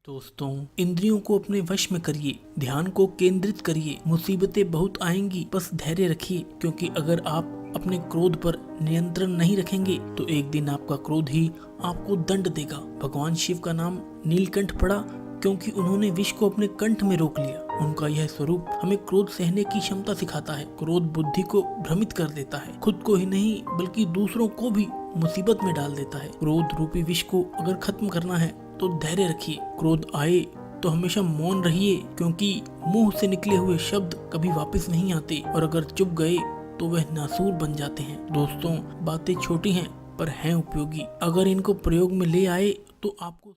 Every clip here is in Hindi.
दोस्तों, इंद्रियों को अपने वश में करिए, ध्यान को केंद्रित करिए। मुसीबतें बहुत आएंगी, बस धैर्य रखिए, क्योंकि अगर आप अपने क्रोध पर नियंत्रण नहीं रखेंगे तो एक दिन आपका क्रोध ही आपको दंड देगा। भगवान शिव का नाम नीलकंठ पड़ा क्योंकि उन्होंने विष को अपने कंठ में रोक लिया। उनका यह स्वरूप हमें क्रोध सहने की क्षमता सिखाता है। क्रोध बुद्धि को भ्रमित कर देता है, खुद को ही नहीं बल्कि दूसरों को भी मुसीबत में डाल देता है। क्रोध रूपी विष को अगर खत्म करना है तो धैर्य रखिए। क्रोध आए तो हमेशा मौन रहिए, क्योंकि मुंह से निकले हुए शब्द कभी वापस नहीं आते और अगर चुप गए तो वह नासूर बन जाते हैं। दोस्तों, बातें छोटी हैं पर हैं उपयोगी। अगर इनको प्रयोग में ले आए तो आपको।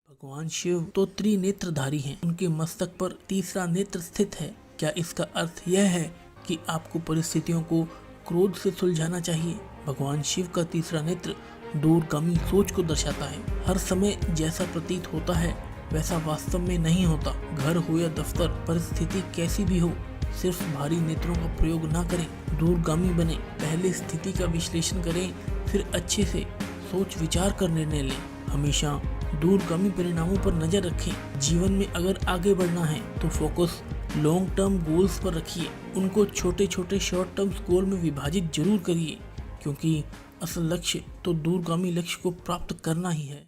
भगवान शिव तो त्रिनेत्रधारी हैं, उनके मस्तक पर तीसरा नेत्र स्थित है। क्या इसका अर्थ यह है कि आपको परिस्थितियों को क्रोध से सुलझाना चाहिए? भगवान शिव का तीसरा नेत्र दूरगामी सोच को दर्शाता है। हर समय जैसा प्रतीत होता है वैसा वास्तव में नहीं होता। घर हो या दफ्तर, परिस्थिति कैसी भी हो, सिर्फ भारी नेत्रों का प्रयोग ना करें, दूरगामी बने। पहले स्थिति का विश्लेषण करें, फिर अच्छे से सोच विचार कर निर्णय लें। हमेशा दूरगामी परिणामों पर नजर रखें। जीवन में अगर आगे बढ़ना है तो फोकस लॉन्ग टर्म गोल्स पर रखिए। उनको छोटे छोटे शॉर्ट टर्म गोल में विभाजित जरूर करिए, क्योंकि असल लक्ष्य तो दूरगामी लक्ष्य को प्राप्त करना ही है।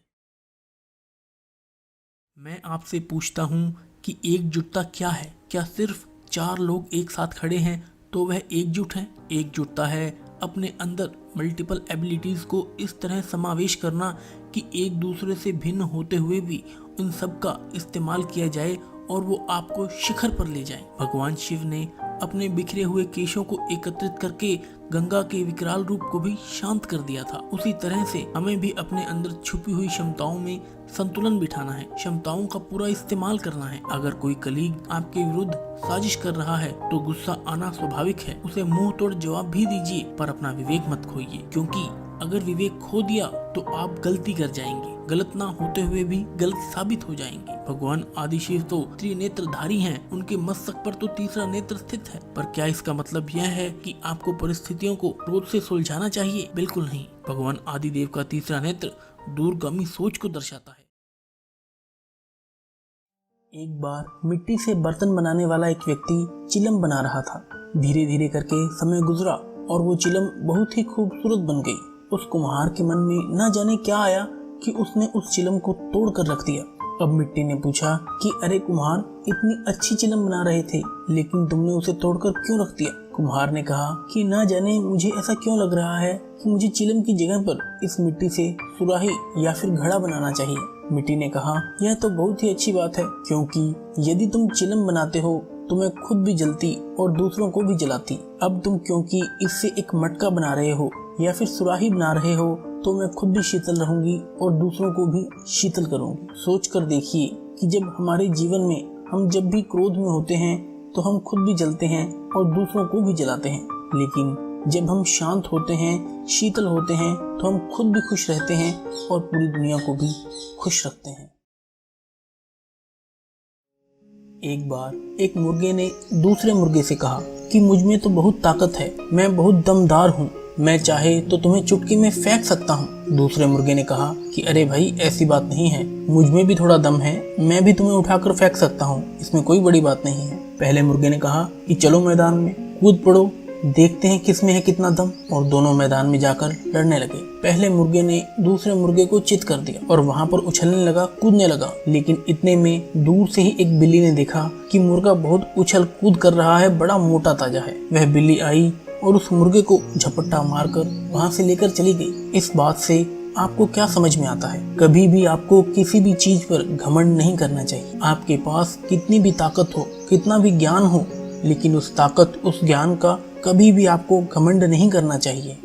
मैं आपसे पूछता हूँ कि एकजुटता क्या है? क्या सिर्फ 4 लोग एक साथ खड़े हैं तो वह एकजुट है? एकजुटता है अपने अंदर मल्टीपल एबिलिटीज को इस तरह समावेश करना कि एक दूसरे से भिन्न होते हुए भी उन सब का इस्तेमाल किया जाए और वो आपको शिखर पर ले जाए। भगवान शिव ने अपने बिखरे हुए केशों को एकत्रित करके गंगा के विकराल रूप को भी शांत कर दिया था। उसी तरह से हमें भी अपने अंदर छुपी हुई क्षमताओं में संतुलन बिठाना है, क्षमताओं का पूरा इस्तेमाल करना है। अगर कोई कलीग आपके विरुद्ध साजिश कर रहा है तो गुस्सा आना स्वाभाविक है, उसे मुंह तोड़ जवाब भी दीजिए, पर अपना विवेक मत खोइए, क्योंकि अगर विवेक खो दिया तो आप गलती कर जाएंगे। गलत ना होते हुए भी गलत साबित हो जाएंगे। भगवान आदिशिव तो त्रिनेत्रधारी हैं, उनके मस्तक पर तो तीसरा नेत्र स्थित है। पर क्या इसका मतलब यह है कि आपको परिस्थितियों को क्रोध से सुलझाना चाहिए? बिल्कुल नहीं। भगवान आदिदेव का तीसरा नेत्र दूरगामी सोच को दर्शाता है। एक बार मिट्टी से बर्तन बनाने वाला एक व्यक्ति चिलम बना रहा था। धीरे धीरे करके समय गुजरा और वो चिलम बहुत ही खूबसूरत बन गई। उस कुम्हार के मन में न जाने क्या आया कि उसने उस चिलम को तोड़ कर रख दिया। अब मिट्टी ने पूछा कि अरे कुम्हार, इतनी अच्छी चिलम बना रहे थे लेकिन तुमने उसे तोड़कर क्यों रख दिया? कुम्हार ने कहा कि ना जाने मुझे ऐसा क्यों लग रहा है कि मुझे चिलम की जगह पर इस मिट्टी से सुराही या फिर घड़ा बनाना चाहिए। मिट्टी ने कहा, यह तो बहुत ही अच्छी बात है, क्योंकि यदि तुम चिलम बनाते हो तो मैं खुद भी जलती और दूसरों को भी जलाती। अब तुम क्योंकि इससे एक मटका बना रहे हो या फिर सुराही बना रहे हो तो मैं खुद भी शीतल रहूंगी और दूसरों को भी शीतल करूंगी। सोच कर देखिए कि जब हमारे जीवन में हम जब भी क्रोध में होते हैं तो हम खुद भी जलते हैं और दूसरों को भी जलाते हैं, लेकिन जब हम शांत होते हैं, शीतल होते हैं तो हम खुद भी खुश रहते हैं और पूरी दुनिया को भी खुश रखते हैं। एक बार एक मुर्गे ने दूसरे मुर्गे से कहा कि मुझ में तो बहुत ताकत है, मैं बहुत दमदार हूँ, मैं चाहे तो तुम्हें चुटकी में फेंक सकता हूँ। दूसरे मुर्गे ने कहा कि अरे भाई, ऐसी बात नहीं है, मुझ में भी थोड़ा दम है, मैं भी तुम्हें उठाकर फेंक सकता हूँ, इसमें कोई बड़ी बात नहीं है। पहले मुर्गे ने कहा कि चलो मैदान में कूद पड़ो, देखते हैं किसमें है कितना दम, और दोनों मैदान में जाकर लड़ने लगे। पहले मुर्गे ने दूसरे मुर्गे को चित कर दिया और वहां पर उछलने लगा, कूदने लगा, लेकिन इतने में दूर से ही एक बिल्ली ने देखा कि मुर्गा बहुत उछल कूद कर रहा है, बड़ा मोटा ताजा है। वह बिल्ली आई और उस मुर्गे को झपट्टा मारकर वहां से लेकर चली गई। इस बात से आपको क्या समझ में आता है? कभी भी आपको किसी भी चीज पर घमंड नहीं करना चाहिए। आपके पास कितनी भी ताकत हो, कितना भी ज्ञान हो, लेकिन उस ताकत, उस ज्ञान का कभी भी आपको घमंड नहीं करना चाहिए।